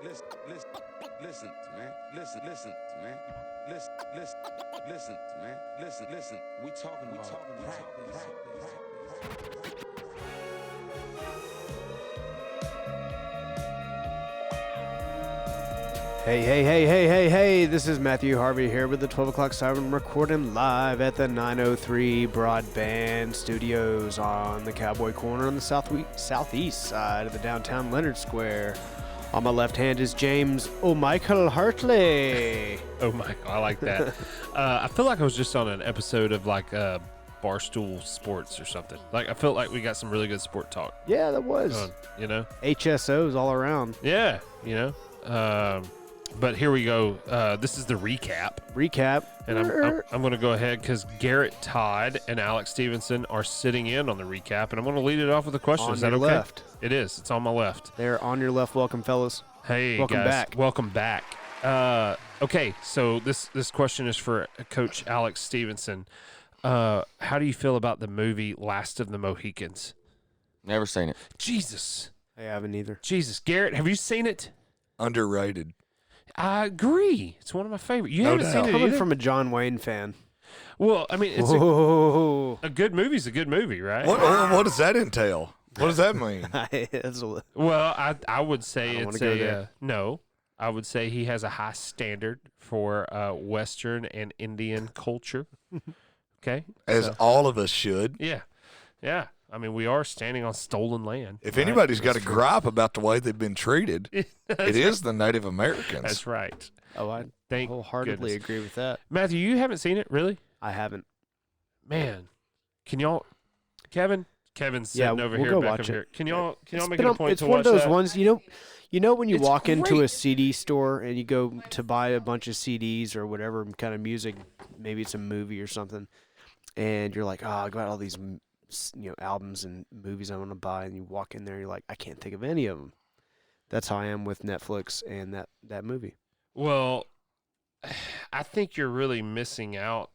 Listen, man. Listen, man. Listen, man. Listen. We talking practice. Hey, this is Matthew Harvey here with the 12 o'clock siren, recording live at the 903 Broadband Studios on the Cowboy Corner on the southeast side of the downtown Leonard Square. On my left hand is James O'Michael Hartley. Oh, Michael, I like that. I feel like I was just on an episode of like Barstool Sports or something. Like I felt like we got some really good sport talk. Yeah, that was. You know? HSOs all around. Yeah, you know. But here we go. This is the recap. And I'm going to go ahead because Garrett Todd and Alex Stephenson are sitting in on the recap, and I'm going to lead it off with a question. Is that okay? Left. It is. It's on my left. They're on your left. Welcome, fellas. Hey, welcome guys. Back. Welcome back. Okay, so this question is for Coach Alex Stephenson. How do you feel about the movie Last of the Mohicans? Never seen it. Jesus. I haven't either. Jesus. Garrett, have you seen it? Underrated. I agree. It's one of my favorite. You No haven't doubt. seen it Coming either? from a John Wayne fan. Well, I mean, it's a good movie's a good movie, right? What does that entail? What does that mean? Well, I would say I it's no. I would say he has a high standard for Western and Indian culture. Okay? As all of us should. Yeah. I mean, we are standing on stolen land. If right? anybody's got a That's true. gripe about the way they've been treated, it is the Native Americans. That's right. Oh, I Thank wholeheartedly goodness. agree with that. Matthew, you haven't seen it, really? I haven't. Man, can y'all, Kevin's Yeah, sitting over we'll here, go back watch over it. here. Can y'all It's make it a point it's to one watch of those that? ones, you know when you It's walk into great. a CD store and you go to buy a bunch of CDs or whatever kind of music, maybe it's a movie or something, and you're like, oh, I got all these albums and movies I want to buy, and you walk in there, you're like, I can't think of any of them. That's how I am with Netflix and that movie. Well, I think you're really missing out.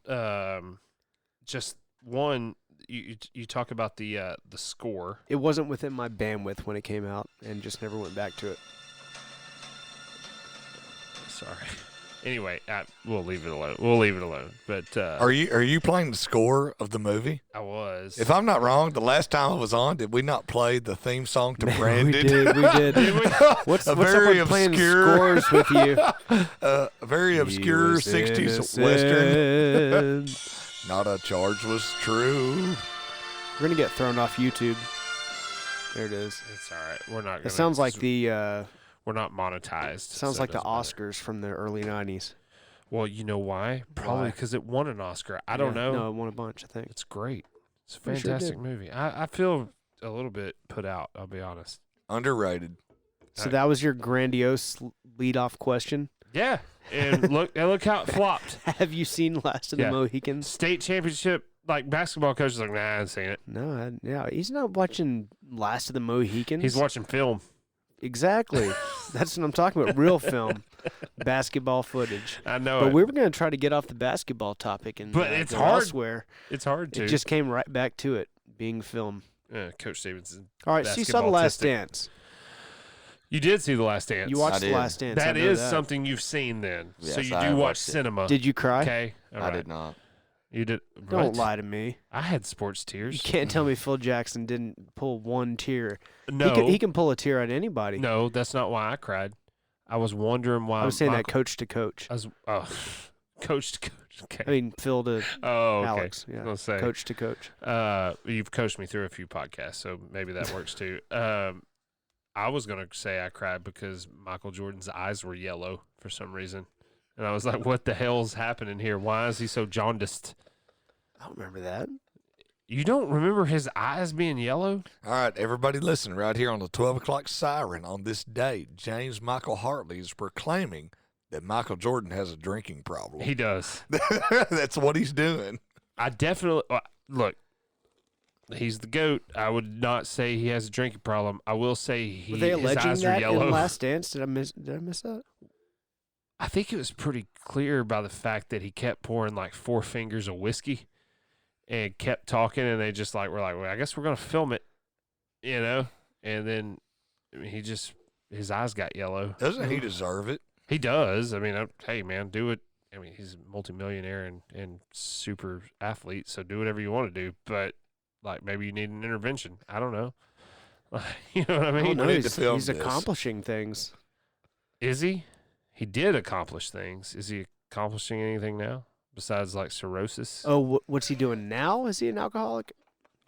Just one, you talk about the score. It wasn't within my bandwidth when it came out, and just never went back to it. Sorry. Anyway, we'll leave it alone. But Are you playing the score of the movie? I was. If I'm not wrong, the last time I was on, did we not play the theme song to We Branded? did. Did we? What's up very with playing obscure- scores with you? A very obscure 60s Western. Western. Not a charge was true. We're going to get thrown off YouTube. There it is. It's all right. We're not. It sounds like we're not monetized. sounds so like it the doesn't matter. Oscars from the early 90s. Well, you know why? Probably Why? because it won an Oscar. I don't know. No, it won a bunch, I think. It's great. It's a Pretty sure it fantastic movie. I feel a little bit put out, I'll be honest. Underrated. So that was your grandiose lead-off question. Yeah. And look how it flopped. Have you seen Last of the Yeah. Mohicans? State championship, like basketball coach is like, nah, I haven't seen it. No, he's not watching Last of the Mohicans. He's watching film. Exactly. That's what I'm talking about. Real film, basketball footage. I know But it. we were going to try to get off the basketball topic and But it's go hard. elsewhere. It's hard to. It just came right back to it, being film. Coach Stevenson. All right, so you saw The Last Basketball-tistic. Dance. You did see The Last Dance. You watched I The did. Last Dance. I That know is that. something you've seen then. so Yes, you I do have watch watched it. cinema. Did you cry? Okay. All I right. did not. You did. Don't what? lie to me. I had sports tears. You can't tell me Phil Jackson didn't pull one tear. No. He can pull a tear on anybody. No, that's not why I cried. I was wondering why. I was saying that Michael- coach to coach. I was coach to coach. Okay. I mean, Phil to Oh, okay. Alex. Yeah. I was gonna say, Coach to coach. you've coached me through a few podcasts, so maybe that works too. I was gonna say I cried because Michael Jordan's eyes were yellow for some reason, and I was like, "What the hell's happening here? Why is he so jaundiced?" I don't remember that. You don't remember his eyes being yellow? All right, everybody listen. Right here on the 12 o'clock siren on this day, James Michael Hartley is proclaiming that Michael Jordan has a drinking problem. He does. That's what he's doing. I definitely look. He's the GOAT. I would not say he has a drinking problem. I will say Were they his alleging eyes are that yellow. in Last Dance? Did I miss that? I think it was pretty clear by the fact that he kept pouring like 4 fingers of whiskey and kept talking, and they just like were like, well, I guess we're gonna film it, you know. And then he just his eyes got yellow. Doesn't he deserve it? He does. I mean, hey man, do it. I mean, he's a multimillionaire and super athlete, so do whatever you want to do. But like, maybe you need an intervention. I don't know. You know what I mean? Oh, no, need to he's film this. accomplishing things. Is he? He did accomplish things. Is he accomplishing anything now besides like cirrhosis? Oh, what's he doing now? Is he an alcoholic?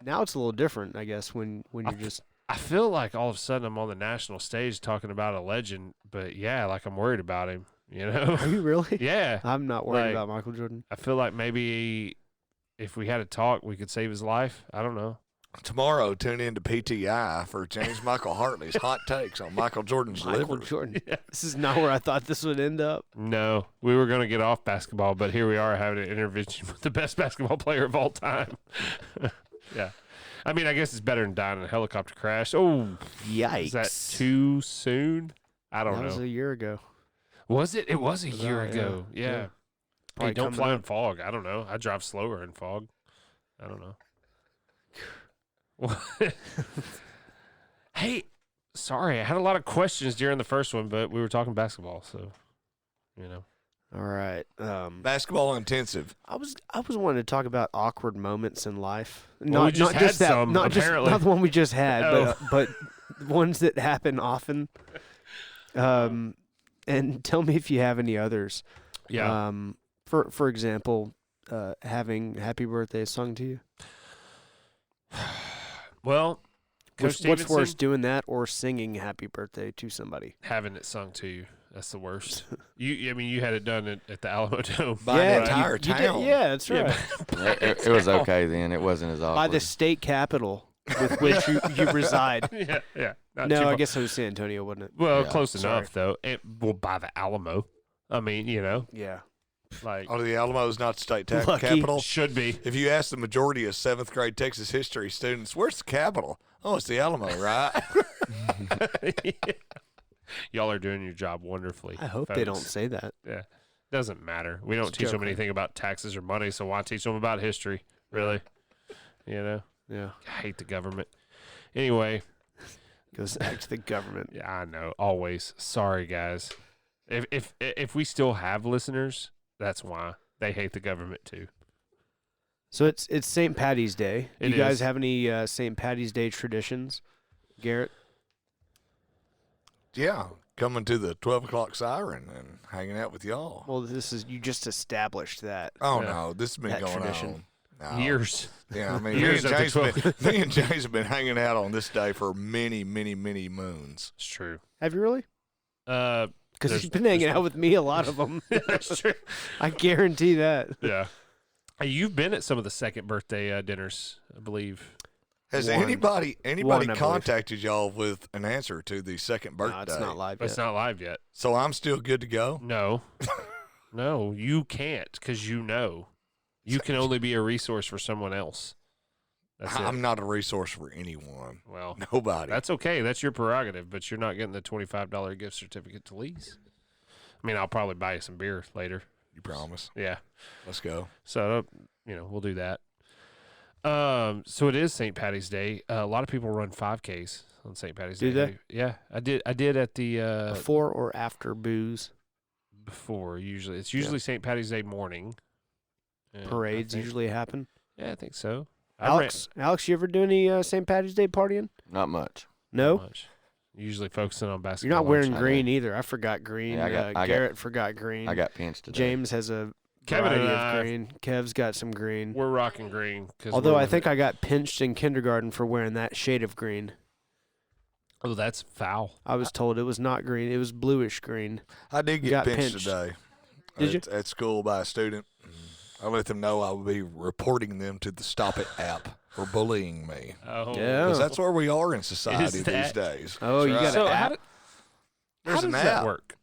Now it's a little different, I guess, when you're just... I feel like all of a sudden I'm on the national stage talking about a legend, but yeah, like I'm worried about him, you know? Are you really? Yeah. I'm not worried Like, about Michael Jordan. I feel like maybe if we had a talk, we could save his life. I don't know. Tomorrow, tune in to PTI for James Michael Hartley's hot takes on Michael Jordan's Michael liver. Jordan. This is not where I thought this would end up. No, we were going to get off basketball, but here we are having an intervention with the best basketball player of all time. Yeah. I mean, I guess it's better than dying in a helicopter crash. Oh, Yikes. is that too soon? I don't That know. was a year ago. Was it? It was a Was year that? ago. Yeah. Yeah. Hey, Probably don't coming fly in up. fog. I don't know. I drive slower in fog. I don't know. Hey, sorry. I had a lot of questions during the first one, but we were talking basketball, so, you know. All right. Basketball intensive. I was wanting to talk about awkward moments in life. Well, we just had some, not apparently. not the one we just had, Oh. but ones that happen often. And tell me if you have any others. Yeah. For example, having "Happy Birthday" sung to you. Well, Coach What's worse, Stephenson, doing that or singing "Happy Birthday" to somebody? having it sung to you. That's the worst. I mean, you had it done at the Alamo Dome. By an you- entire you did- town. yeah, that's right. It was okay then. It wasn't as awkward. By the state capitol with which you reside. Yeah. Not too No, I far. guess it was San Antonio, wasn't it? Well, Yeah, close sorry. enough, though. Well, by the Alamo. I mean, you know, Yeah. like, Oh, the Alamo's not the state Lucky. capital. should be. If you ask the majority of 7th grade Texas history students, where's the capital? Oh, it's the Alamo, right? Y'all are doing your job wonderfully. I hope they don't folks. say that. Yeah. Doesn't matter. We don't It's teach them joking. anything about taxes or money, so why teach them about history? Really? You know? Yeah. I hate the government. Anyway, Goes back to the government. yeah, I know. Always. Sorry, guys. If we still have listeners, that's why. They hate the government too. So it's St. Patty's Day. It You guys is. have any St. Patty's Day traditions, Garrett? Yeah, coming to the 12 o'clock siren and hanging out with y'all. Well, you just established that. Oh, Yeah. no, this has been That going tradition. on. No. Years. Yeah, I mean, me Years and, at the James 12. me and James have been hanging out on this day for many, many, many moons. It's true. Have you really? Because Because you've been hanging out with me a lot of them. That's true. I guarantee that. Yeah. Hey, you've been at some of the second birthday dinners, I believe. Has One. anybody One, I believe. contacted y'all with an answer to the second birthday? No, it's not live But it's yet. not live yet. So I'm still good to go? No. No, you can't because you know. You can only be a resource for someone else. That's it. I'm not a resource for anyone. Well, Nobody. that's okay. That's your prerogative, but you're not getting the $25 gift certificate to Lee's. I mean, I'll probably buy you some beer later. You promise? Yeah. Let's go. So, we'll do that. So it is St. Patty's Day. A lot of people run 5Ks on St. Patty's Do Day. they? Yeah, I did. I did at the Before or after booze? before. Usually, it's usually St. Patty's Day morning. Yeah, I Parades think- usually happen. Yeah, I think so. Alex, you ever do any St. Patty's Day partying? Not much. No? Much. Usually focusing on basketball. You're not wearing I green either. I forgot green. Yeah, I got- Garrett forgot green. I got pinched today. James has a Kevin variety and of I- green. Kev's got some green. We're rocking green. 'Cause Although we're I with think it. I got pinched in kindergarten for wearing that shade of green. Oh, that's foul. I was told it was not green. It was bluish green. I did You get got pinched pinched. today. Did you? At school by a student. I let them know I would be reporting them to the Stop It app for bullying me. Oh, Yeah. Because that's where we are in society Is these that- days. Oh, you That's got So an how, app? do- There's how does an that app. work?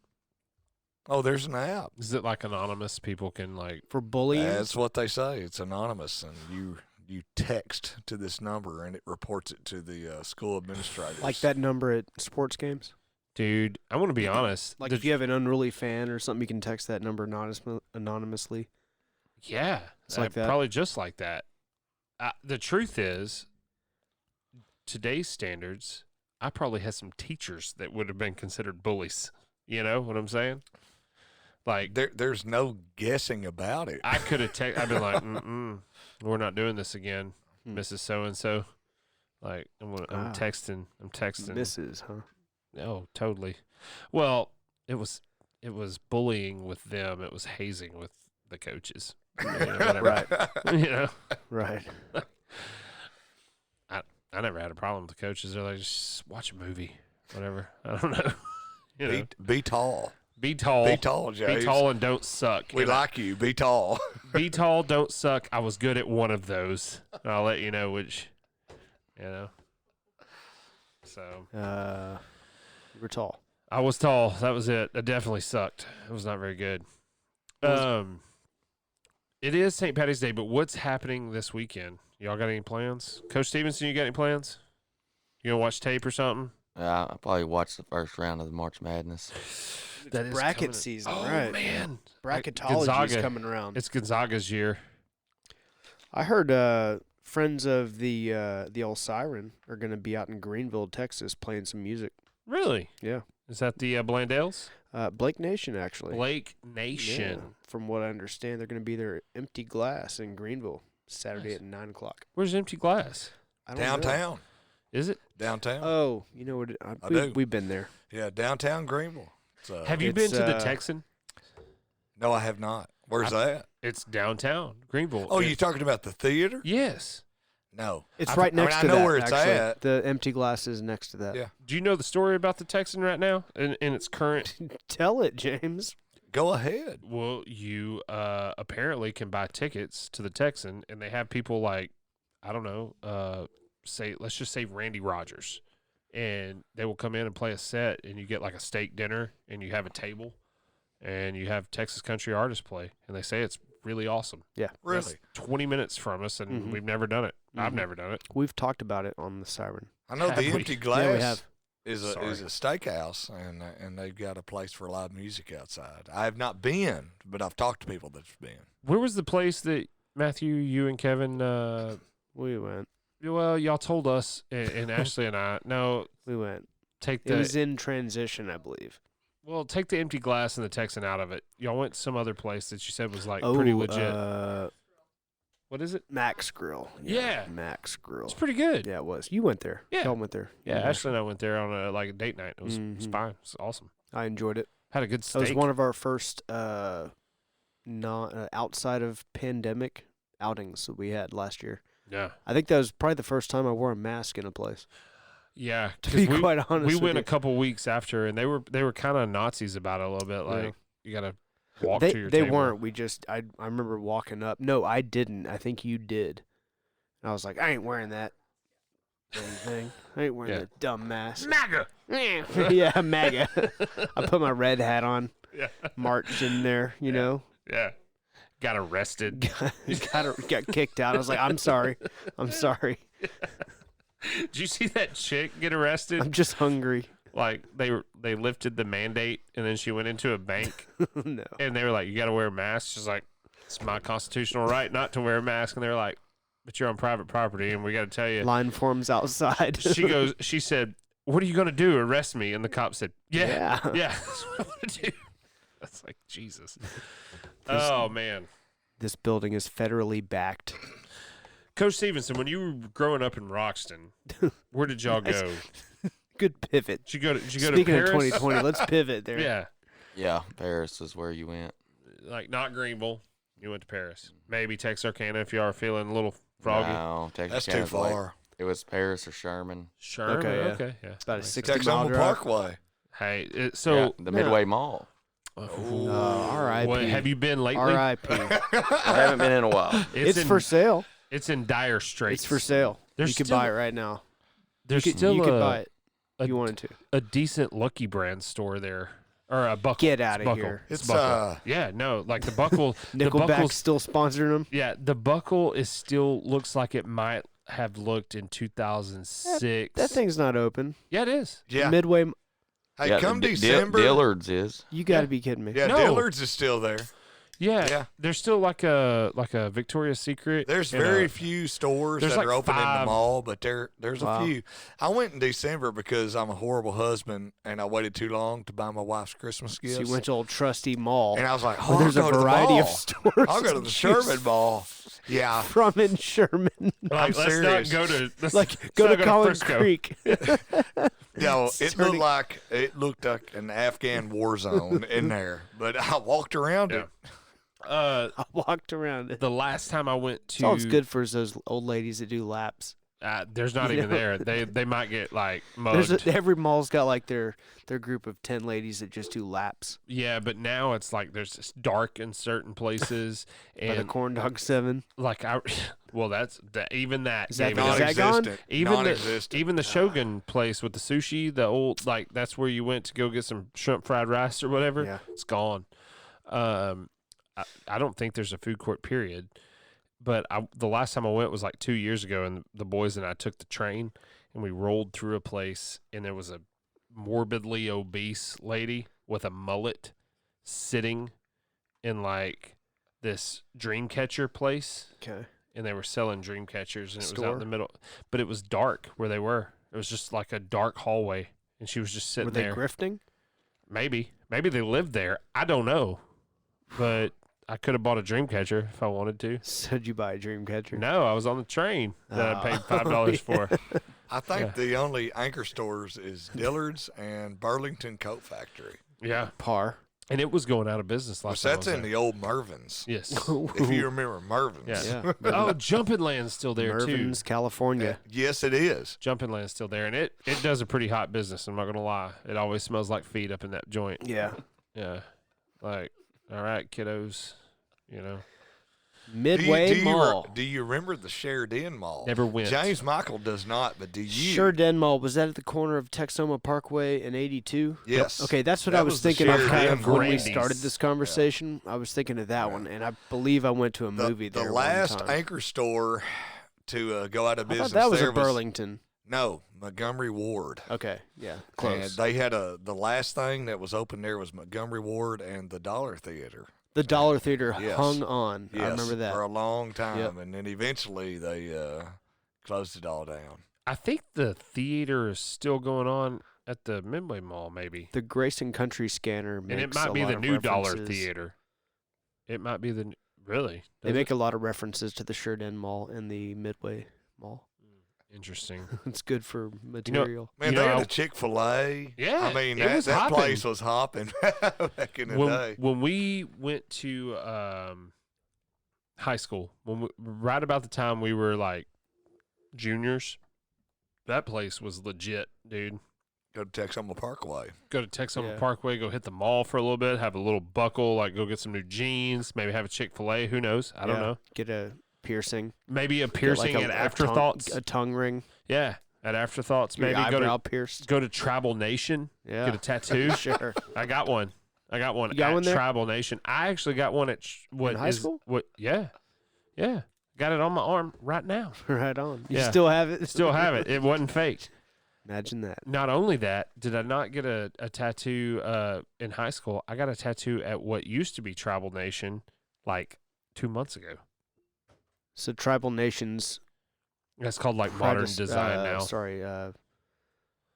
Oh, there's an app. Is it like anonymous? People can like. For bullying? That's what they say. It's anonymous, and you text to this number, and it reports it to the school administrators. Like that number at sports games? Dude, I want to be honest. Like the- if you have an unruly fan or something, you can text that number anonymously. Yeah, It's like that. Probably just like that. The truth is, today's standards, I probably had some teachers that would have been considered bullies. You know what I'm saying? Like There's no guessing about it. I could have I'd been like, we're not doing this again, Mrs. So-and-so. Like, I'm texting. Mrs., huh? Oh, totally. Well, it was bullying with them. It was hazing with the coaches. You know, whatever. Right. You know? Right. I never had a problem with the coaches. They're like, just watch a movie, whatever. I don't know. You know? Be tall. Be tall. Be tall, James. Be tall and don't suck. We like you. Be tall. Be tall, don't suck. I was good at one of those. I'll let you know which, you know. So. You were tall. I was tall. That was it. I definitely sucked. It was not very good. It is St. Patty's Day, but what's happening this weekend? Y'all got any plans? Coach Stephenson, you got any plans? You gonna watch tape or something? I'll probably watch the first round of the March Madness. That is bracket coming. season, Oh, right? man. Bracketology is Gonzaga. coming around. It's Gonzaga's year. I heard friends of the old Siren are going to be out in Greenville, Texas, playing some music. Really? Yeah. Is that the Blandales? Blake Nation, actually. Blake Nation. Yeah. From what I understand, they're going to be there at Empty Glass in Greenville Saturday Nice. at 9 o'clock. Where's Empty Glass? I don't know. Downtown. Is it? Downtown. Oh, you know what? I do. We've been there. Yeah, downtown Greenville. So, Have you been It's, to the Texan? No, I have not. Where's that? It's downtown Greenville. Oh, you talking about the theater? Yes. No. It's right next I to know that, where it's actually. at. The Empty Glass is next to that. Yeah. Do you know the story about the Texan right now in its current? Tell it, James. Go ahead. Well, you apparently can buy tickets to the Texan, and they have people like, I don't know, let's just say Randy Rogers, and they will come in and play a set, and you get like a steak dinner, and you have a table, and you have Texas country artists play, and they say it's really awesome. Yeah. Really? That's 20 minutes from us, and Mhm. we've never done it. I've Mhm. never done it. We've talked about it on the Siren. I know Have the we? Empty Yeah, we Glass have. is Sorry. a steakhouse, and they've got a place for live music outside. I have not been, but I've talked to people that's been. Where was the place that Matthew, you and Kevin, We went. well, y'all told us, and Ashley and I, no, We went. take It the was in transition, I believe. Well, take the Empty Glass and the Texan out of it. Y'all went to some other place that you said was like pretty legit. What is it? Max Grill. Yeah. Max Grill. It's pretty good. Yeah, it was. You went there. Yeah. Y'all went there. Yeah, Mhm. Ashley and I went there on a date night. It was fine. It was awesome. I enjoyed it. Had a good That steak. was one of our first outside of pandemic outings that we had last year. Yeah. I think that was probably the first time I wore a mask in a place. Yeah. To 'cause be quite honest, we with went you. a couple weeks after, and they were kind of Nazis about it a little bit. Like, Yeah. you got to walk They to your they table. weren't. We just I remember walking up. No, I didn't. I think you did. And I was like, I ain't wearing that damn thing. I ain't wearing Yeah. that dumb mask. MAGA. Yeah, MAGA. I put my red hat on, Yeah. marched in there, you know. Yeah. Got arrested. got kicked out. I was like, I'm sorry. I'm sorry. Did you see that chick get arrested? I'm just hungry. Like they lifted the mandate, and then she went into a bank, No. and they were like, "You got to wear a mask." She's like, "It's my constitutional right not to wear a mask." And they were like, "But you're on private property, and we got to tell you." Line forms outside. She said, "What are you gonna do? Arrest me?" And the cop said, "Yeah, Yeah. yeah, that's what I'm gonna do." That's like Jesus. Oh man, This building is federally backed. Coach Stephenson, when you were growing up in Roxton, where did y'all Nice. go? Good pivot. Did you go to Speaking Paris? of 2020, let's pivot there. Yeah, Yeah, Paris is where you went. like not Greenville. You went to Paris. Maybe Texarkana if you are feeling a little froggy. No, That's too Texarkana's like- far. it was Paris or Sherman. Sure. Okay, yeah. Okay. Yeah. About a Makes 60 Texas mile on the drive. Parkway. Hey, Yeah, the Midway Mall. R.I.P. What, have you been lately? R.I.P. I haven't been in a while. It's in, for sale. It's in dire straits. It's for sale. There's You could still- buy it right now. There's You could, still you could buy it a- if you wanted to. a decent Lucky Brand store there, or a Buckle. Get out of Buckle. here. It's Buckle. Yeah, no, like the Buckle. the Nickelback's Buckle's, still sponsoring them. yeah, the Buckle is still looks like it might have looked in 2006. That thing's not open. Yeah, it is. Yeah. Midway, Hey, Yeah, come the December. Dillard's is. you got to Yeah. be kidding me. Yeah, No. Dillard's is still there. Yeah, Yeah. there's still like a Victoria's Secret. There's and very a- few stores there's that like are open in 5. the mall, but there's Wow. a few. I went in December because I'm a horrible husband and I waited too long to buy my wife's Christmas gifts. So you went to Old Trusty Mall. and I was like, where oh, there's I'll a go to the variety of mall. stores. I'll go to and the choose Sherman Mall. Yeah. from in Sherman. Like, let's serious. not go to let's, Like, let's go not to Collin Frisco. Creek. No, Turning- it looked like an Afghan war zone in there. But I walked around Yeah. it. Uh, I walked around it. the last time I went to, It's always good for those old ladies that do laps. There's not You even know? there. They might get like mugged. Every mall's got like their group of 10 ladies that just do laps. Yeah, but now it's like there's this dark in certain places, By the and Corn Dog 7. like well, that's that. Even that. Is that gave the- it is a- that gone? Non-existent. even the Non-existent. even the Shogun place with the sushi, the old like that's where you went to go get some shrimp fried rice or whatever. Yeah. It's gone. I don't think there's a food court period, but the last time I went was like 2 years ago, and the boys and I took the train and we rolled through a place, and there was a morbidly obese lady with a mullet sitting in like this dream catcher place, Okay. and they were selling dream catchers, and it was out Store? in the middle, but it was dark where they were. It was just like a dark hallway, and she was just sitting Were they there. grifting? Maybe they lived there. I don't know, but I could have bought a dream catcher if I wanted to. So did you buy a dream catcher? No, I was on the train that I paid Oh, $5 for. I think Yeah. the only anchor stores is Dillard's and Burlington Coat Factory. Yeah, Par. and it was going out of business Which last time. that's in the old Mervin's. Yes. If you remember Mervin's. Yeah. Yeah. Oh, Jumping Land's still there Mervin's, too. California. Yes, it is. Jumping Land's still there, and it does a pretty hot business. I'm not gonna lie. It always smells like feet up in that joint. Yeah. Yeah, like all right, kiddos. You know, Midway Mall. Do you remember the Sheridan Mall? never went. James Michael does not, but do you? Sheridan Mall. Was that at the corner of Texoma Parkway and 82? Yes. Okay, that's what That I was was the thinking of kind Sheridan of when we Grandy's. started this conversation. I was thinking of that one, and I believe I went to a movie The there last one time. anchor store to go out of I business thought that was there in Burlington. No, Montgomery Ward. Okay, yeah, And close. they had the last thing that was open there was Montgomery Ward and the Dollar Theater. The Dollar Theater Yes. hung on. Yes, I remember that. for a long time, Yep. and then eventually they closed it all down. I think the theater is still going on at the Midway Mall, maybe, The Grayson Country Scanner makes and it might a be lot the of new Dollar references. Theater. It might be the really. They Does make it? a lot of references to the Sheridan Mall and the Midway Mall. Interesting. It's good for material. Man, You they know, had I- a Chick-fil-A. Yeah, I mean, it was that hopping. place was hopping back in the day. When we went to high school, right about the time we were like juniors, that place was legit, dude. Go to Texoma Parkway. Go to Texoma Yeah. Parkway, go hit the mall for a little bit, have a little buckle, like go get some new jeans, maybe have a Chick-fil-A. Who knows? I don't Yeah. know. Get a piercing. Maybe a Get like piercing a at tongue- Afterthoughts. A tongue ring. Yeah, at Afterthoughts. Your Maybe eyebrow pierced. go to Tribal Nation. Yeah. Get a tattoo. Sure. I got one. I got one You got at one there? Tribal Nation. I actually got one at what high is- school? What? Yeah, yeah. Got it on my arm right now. Right on. You Yeah. still have it? Still have it. It wasn't fake. Imagine that. Not only that, did I not get a tattoo in high school? I got a tattoo at what used to be Tribal Nation like 2 months ago. So Tribal Nations. That's called like modern predec- design now. Sorry.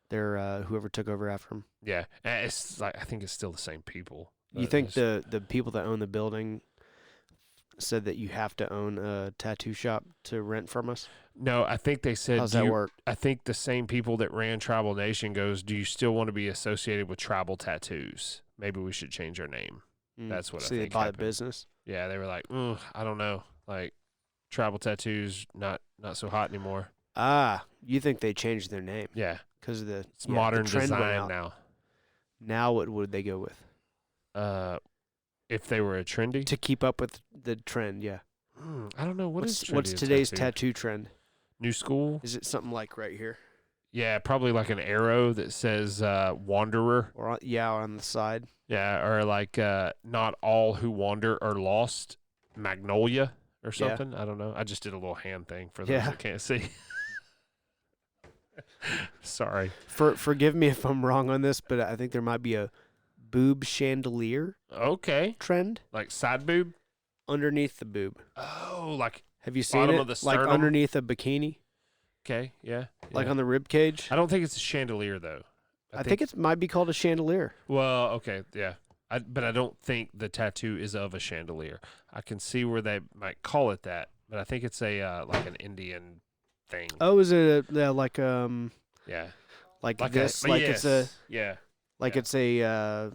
They're whoever took over after them. Yeah, and it's like I think it's still the same people. You but think it's- the people that own the building said that you have to own a tattoo shop to rent from us? No, I think they said. How's do that you- work? I think the same people that ran Tribal Nation goes, do you still want to be associated with tribal tattoos? Maybe we should change our name. Mm. That's what I so they think buy happened. the business. Yeah, they were like, I don't know. Like, tribal tattoos, not so hot anymore. Ah, you think they changed their name Yeah, because of the it's the modern trend went design out. now. Now what would they go with If they were a trendy, to keep up with the trend? Yeah. I don't know. What's trendy today's tattoo? tattoo trend? New school? Is it something like right here Yeah, probably like an arrow that says wanderer. or on the side? Yeah, or like not all who wander are lost. Magnolia or Yeah. something. I don't know. I just did a little hand thing for those Yeah. that can't see. Sorry. Forgive me if I'm wrong on this, but I think there might be a boob chandelier Okay. trend. Like side boob? underneath the boob. Oh, like Have you seen bottom it? of the Like sternum? underneath a bikini, okay, yeah. like yeah. on the rib cage. I don't think it's a chandelier though. I think it might be called a chandelier. Well, okay, yeah. But I don't think the tattoo is of a chandelier. I can see where they might call it that, but I think it's a like an Indian thing. Oh, is it Yeah. like this? Like yes. it's a yeah. like Yeah. it's a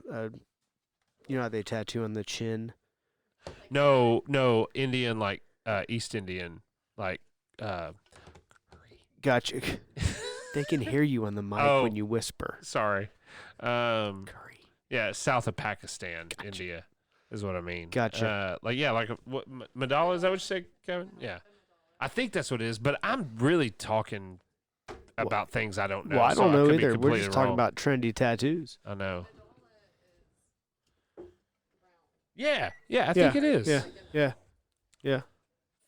you know how they tattoo on the chin? No, Indian like East Indian like Gotcha. They can hear you on the mic Oh. when you whisper. sorry. Curry. Yeah, south of Pakistan, India is what I mean. Gotcha. Like what Mandala, is that what you said, Kevin? Yeah. I think that's what it is, but I'm really talking about things I don't know. Well, I so don't know could be either. We're completely just talking wrong. about trendy tattoos. I know. Yeah, I think it is. Yeah. Thanks.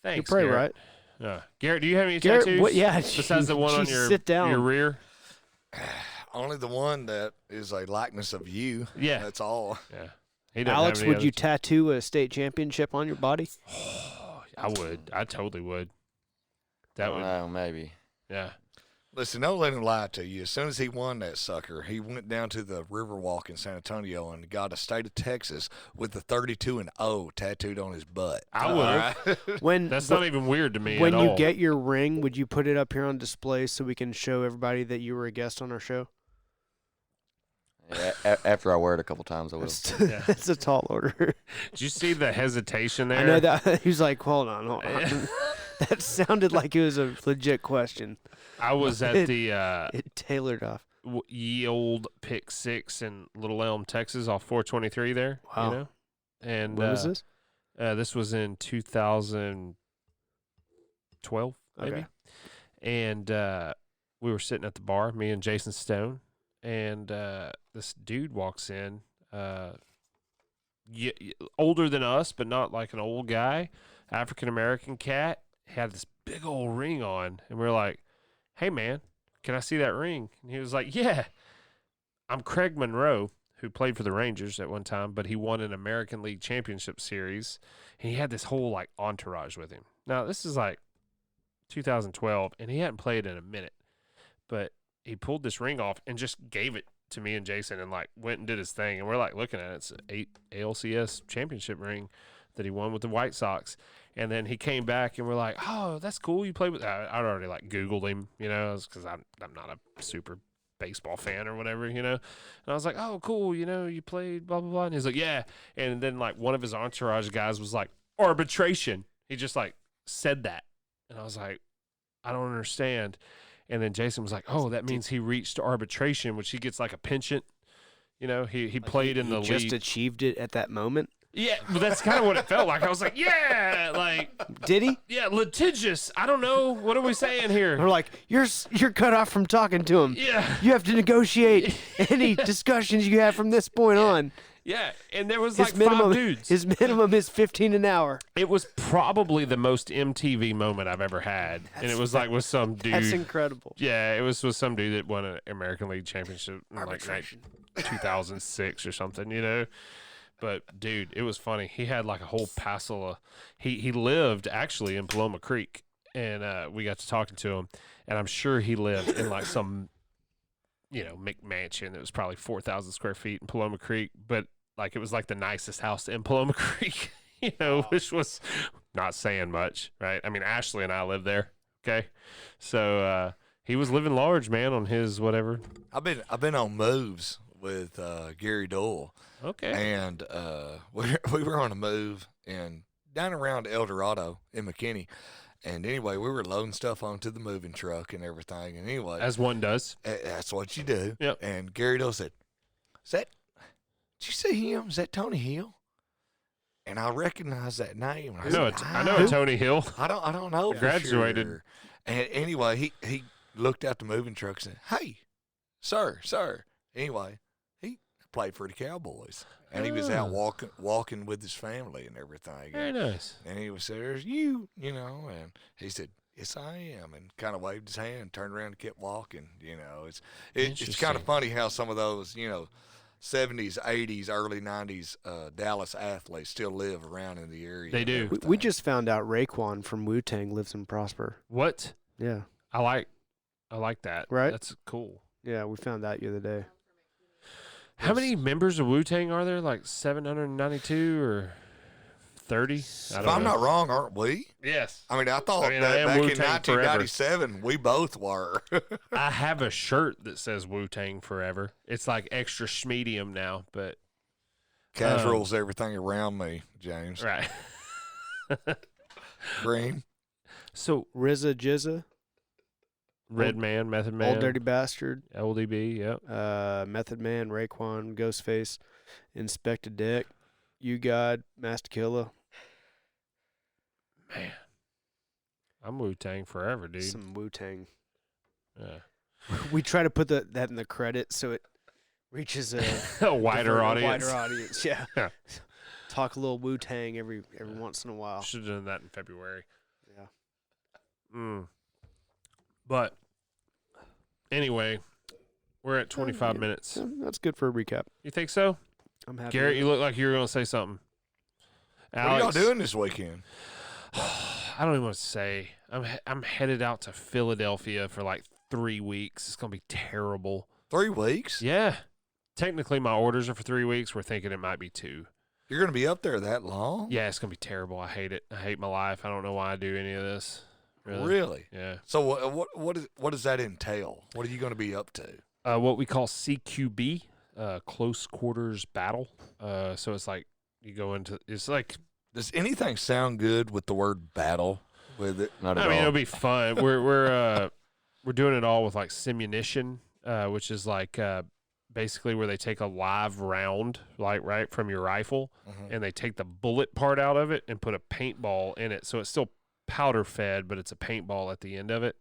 You're probably Garrett. right. Garrett, do you have any Garrett, tattoos? what? Yeah. Besides the one on Jeez, your sit down. your rear. Only the one that is a likeness of you. Yeah. That's all. Yeah. He doesn't Alex, have any would you others. tattoo a state championship on your body? I would. I totally would. That would. Oh, maybe. Yeah. Listen, don't let him lie to you. As soon as he won that sucker, he went down to the Riverwalk in San Antonio and got a state of Texas with the 32-0 tattooed on his butt. I would. Right? When That's not even weird to me when at you all. get your ring, would you put it up here on display so we can show everybody that you were a guest on our show? Yeah, after I wear it a couple times, I will. Yeah. That's a tall order. Did you see the hesitation there? I know that he was like, "Hold on." That sounded like it was a legit question. I was at the It tailored off. ye old Pick 6 in Little Elm, Texas, off 423 there. Wow. You know? And When was this? This was in 2012, maybe. Okay. And we were sitting at the bar, me and Jason Stone, and this dude walks in, older than us, but not like an old guy, African-American cat, had this big old ring on, and we were like, "Hey, man, can I see that ring?" And he was like, "Yeah, I'm Craig Monroe, who played for the Rangers at one time, but he won an American League Championship Series, and he had this whole, like, entourage with him." Now, this is, like, 2012, and he hadn't played in a minute, but he pulled this ring off and just gave it to me and Jason and, like, went and did his thing, and we're, like, looking at it. It's an 8 ALCS championship ring that he won with the White Sox. And then he came back, and we're like, "Oh, that's cool. You played with." I'd already like Googled him, you know, because I'm not a super baseball fan or whatever, you know. And I was like, "Oh, cool. You know, you played blah blah blah." And he's like, "Yeah." And then like one of his entourage guys was like, "Arbitration." He just like said that, and I was like, "I don't understand." And then Jason was like, "Oh, that means he reached arbitration, which he gets like a penchant." You know, he played in the He just league. achieved it at that moment. Yeah, but that's kind of what it felt like. I was like, "Yeah, like." Did he? Yeah, litigious. I don't know. What are we saying here? We're like, you're cut off from talking to him. Yeah. You have to negotiate any discussions you have from this point on. Yeah, and there was His like minimum, 5 dudes. his minimum is 15 an hour. It was probably the most MTV moment I've ever had, and it was like with some dude. That's incredible. Yeah, it was with some dude that won an American League Championship in like Arbitration. 2006 or something, you know. But dude, it was funny. He had like a whole passel of. He lived actually in Paloma Creek, and we got to talking to him, and I'm sure he lived in like some, you know, McMansion that was probably 4,000 square feet in Paloma Creek, but like it was like the nicest house in Paloma Creek, you know, which was not saying much, right? I mean, Ashley and I lived there. Okay, so he was living large, man, on his whatever. I've been on moves with Gary Doyle. Okay. And we were on a move down around El Dorado in McKinney. And anyway, we were loading stuff onto the moving truck and everything. And anyway, As one does. that's what you do. Yep. And Gary Doyle said, did you see him? Is that Tony Hill? And I recognize that name. And I know a Tony Hill. I don't know. for Graduated. sure. And anyway, he looked out the moving truck and said, "Hey, sir." Anyway, he played for the Cowboys, and he was out walking with his family and everything. Very nice. And he was there, you know, and he said, "Yes, I am," and kind of waved his hand, turned around and kept walking. You know, it's kind Interesting. of funny how some of those, you know, 70s, 80s, early 90s Dallas athletes still live around in the area. They do. We just found out Raekwon from WuTang lives in Prosper. What? Yeah. I like that. Right? That's cool. Yeah, we found that the other day. How many members of WuTang are there? Like 792 or 30? If I'm not wrong, aren't we? Yes. I mean, I thought I that am back in WuTang 1997, we both were. I have a shirt that says WuTang Forever. It's like extra schmedium now, but Cash rules everything around me, James. right. Green. So RZA, Jizza, Red Man, Method Man, Old Dirty Bastard, LDB, yep. Method Man, Raekwon, Ghostface, Inspector Deck, You God, Master Killa. Man, I'm WuTang Forever, dude. Some WuTang. Yeah. We try to put that in the credits so it reaches A wider audience. Wider audience, yeah. Yeah. Talk a little Wu-Tang every once in a while. Should have done that in February. Yeah. But anyway, we're at 25 minutes. Yeah, that's good for a recap. You think so? I'm happy. Garrett, with you look like you were going to say something. What are y'all doing this weekend? I don't even want to say. I'm headed out to Philadelphia for like 3 weeks. It's going to be terrible. 3 weeks? Yeah. Technically, my orders are for 3 weeks. We're thinking it might be 2. You're going to be up there that long? Yeah, it's going to be terrible. I hate it. I hate my life. I don't know why I do any of this. Really? Yeah. So what does that entail? What are you going to be up to? What we call CQB, close quarters battle. So it's like you go into it's like. Does anything sound good with the word battle with it? Not at I mean, all. it'll be fun. We're doing it all with like simunition, which is like basically where they take a live round, like right from your rifle, and they take the bullet part out of it and put a paintball in it. So it's still powder fed, but it's a paintball at the end of it.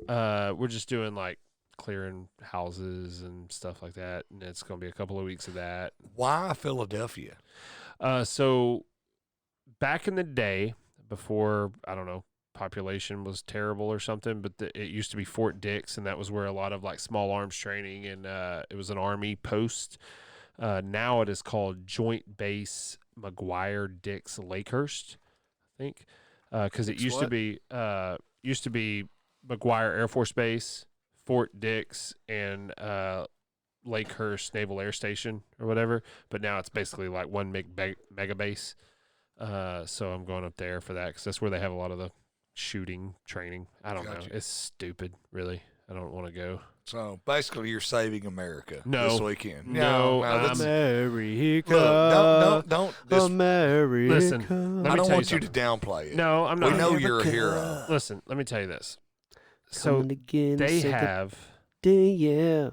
We're just doing like clearing houses and stuff like that, and it's going to be a couple of weeks of that. Why Philadelphia? So back in the day, before, I don't know, population was terrible or something, but it used to be Fort Dix, and that was where a lot of like small arms training, and it was an Army post. Now it is called Joint Base McGuire Dix Lakehurst, I think, because it used to be McGuire Air Force Base, Fort Dix, and Lakehurst Naval Air Station or whatever, but now it's basically like one mega base. So I'm going up there for that because that's where they have a lot of the shooting training. I don't know. It's stupid, really. I don't want to go. So basically, you're saving America No. this weekend. No, that's, America. look, don't. America. Listen, let I me don't tell want you to something. downplay it. No, I'm We not. know you're a hero. Listen, let me tell you this. So Coming again, they say have day, yeah.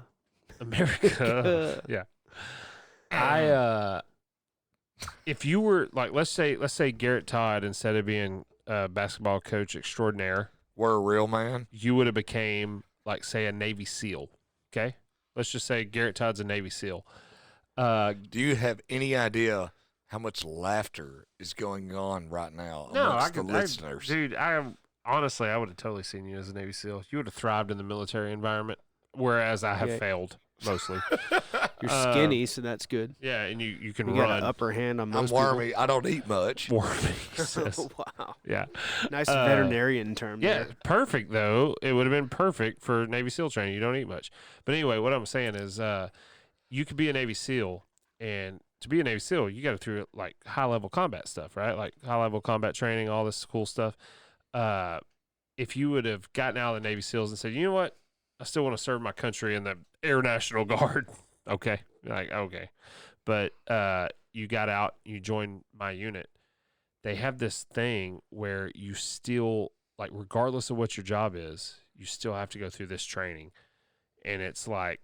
America. Yeah. If you were like, let's say Garrett Todd, instead of being a basketball coach extraordinaire, We're a real man. you would have became like, say, a Navy SEAL. Okay, let's just say Garrett Todd's a Navy SEAL. Do you have any idea how much laughter is going on right now amongst the listeners? Dude, honestly, I would have totally seen you as a Navy SEAL. You would have thrived in the military environment, whereas I have Yeah. failed mostly. You're skinny, so that's good. Yeah, and you can You got an run. upper hand on I'm most wormy. I don't eat much. Wormy. people. Wow. Yeah. Nice veterinarian term Yeah, there. perfect though. It would have been perfect for Navy SEAL training. You don't eat much. But anyway, what I'm saying is you could be a Navy SEAL, and to be a Navy SEAL, you got to through like high level combat stuff, right? Like high level combat training, all this cool stuff. If you would have gotten out of the Navy SEALs and said, you know what, I still want to serve my country in the Air National Guard. Okay. Like, okay. But you got out, you joined my unit. They have this thing where you still, like, regardless of what your job is, you still have to go through this training. And it's like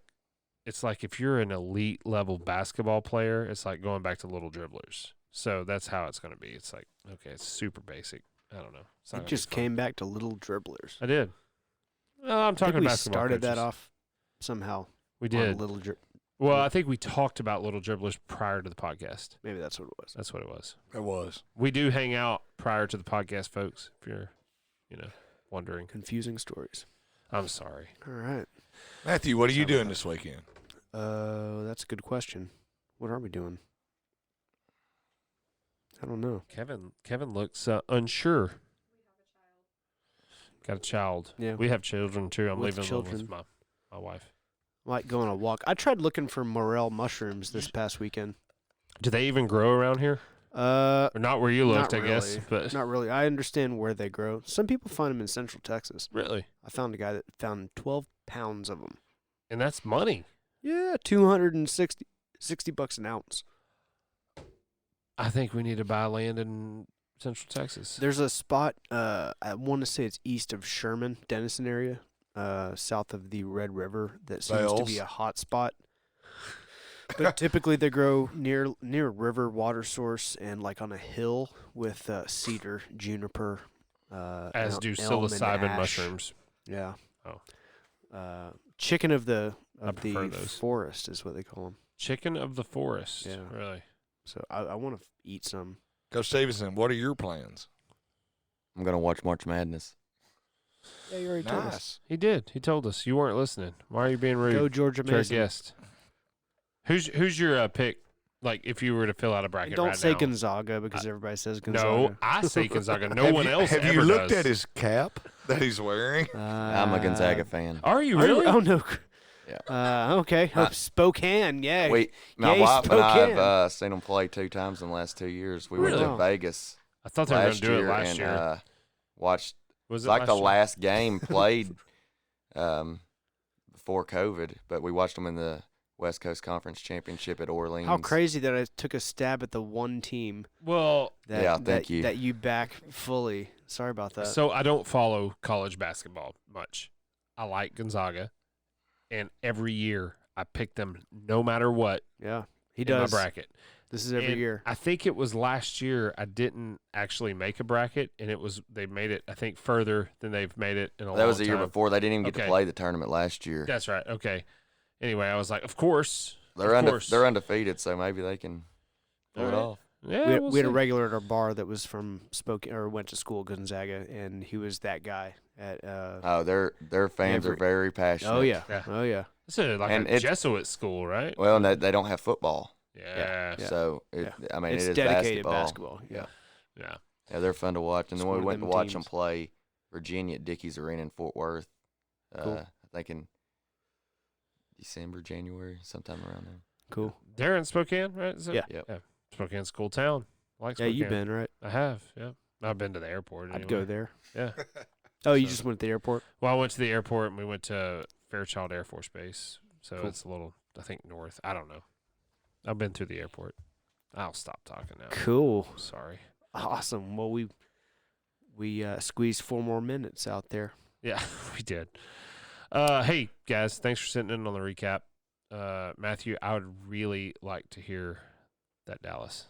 if you're an elite level basketball player, it's like going back to little dribblers. So that's how it's going to be. It's like, okay, it's super basic. I don't know. It's not It gonna just be fun. came back to little dribblers. I did. Well, I'm I talking think we basketball started that coaches. off somehow. We on did. little Well, I think we talked about little dribblers prior to the podcast. Maybe that's what it was. That's what it was. It was. We do hang out prior to the podcast, folks, if you're, wondering. Confusing stories. I'm sorry. All right. Matthew, what are you doing this weekend? That's That's a good question. What are we doing? I don't know. Kevin looks unsure. Got a child. Yeah. We have children too. I'm With leaving children. with my wife. Like going on a walk. I tried looking for morel mushrooms this past weekend. Do they even grow around here? Or not where you looked, not I guess. really. But Not really. I understand where they grow. Some people find them in Central Texas. really, I found a guy that found 12 pounds of them. and that's money. Yeah, $260 an ounce. I think we need to buy land in Central Texas. There's a spot, I want to say it's east of Sherman, Denison area, south of the Red River, that seems to be Bells. a hot spot. But typically they grow near a river water source and like on a hill with cedar, juniper, As do elm and psilocybin ash. mushrooms. Yeah. Oh. Chicken of the prefer those. forest is what they call them. Chicken of the forest. Yeah. Really. So I want to eat some. Coach Stephenson, what are your plans? I'm gonna watch March Madness. Yeah, you already told us. Nice. He did. He told us. You weren't listening. Why are you being rude Go Georgia to our Mason. guest? Who's your pick? Like, if you were to fill out a bracket Don't right say now. Gonzaga because everybody says Gonzaga. No, I say Gonzaga. No one else Have ever you looked does. at his cap that he's wearing? I'm a Gonzaga fan. Are you Are you- really? Oh no. Yeah. Okay. Spokane. Yeah. My Yay, wife and I Spokane. have seen them play 2 times in the last 2 years. We went Really? to Vegas I thought they were going last to do it year last and year. watched. Was It's it like the year? last game played before COVID, but we watched them in the West Coast Conference Championship at Orleans. How crazy that I took a stab at the one team Well, that Yeah, thank you. that you back fully. Sorry about that. so I don't follow college basketball much. I like Gonzaga, and every year I pick them no matter what yeah, he in my does. bracket. This is every And year. I think it was last year I didn't actually make a bracket, and they made it, I think, further than they've made it in a long time. That was the year before. They didn't even get Okay. to play the tournament last year. That's right. Okay. Anyway, I was like, of course. They're of course. they're undefeated, so maybe they can pull it All right. off. Yeah, we had a see. regular at our bar that was from Spokane or went to school at Gonzaga, and he was that guy at. Oh, their fans are very passionate. Oh yeah. Yeah. Oh yeah. It's like And a it- Jesuit school, right? Well, and they don't have football, Yeah. Yeah. so I mean, It's it is dedicated basketball. Yeah. Yeah. Yeah, they're fun to watch. And It's then one we of went to them watch teams. them play Virginia at Dickies Arena in Fort Worth. Cool. I think in December, January, sometime around there. Cool. They're in Spokane, right? Is it? Yeah. Yep. Spokane's a cool town. I like Yeah, Spokane. you've been right. I have, yeah. I've been to the airport. I'd anyway. go there. Yeah. Oh, you So- just went to the airport? Well, I went to the airport and we went to Fairchild Air Force Base. So Cool. it's a little, I think, north. I don't know. I've been through the airport. I'll stop talking now. Cool. Sorry. Awesome. Well, we squeezed 4 more minutes out there. Yeah, we did. Hey, guys, thanks for sitting in on the recap. Matthew, I would really like to hear that Dallas.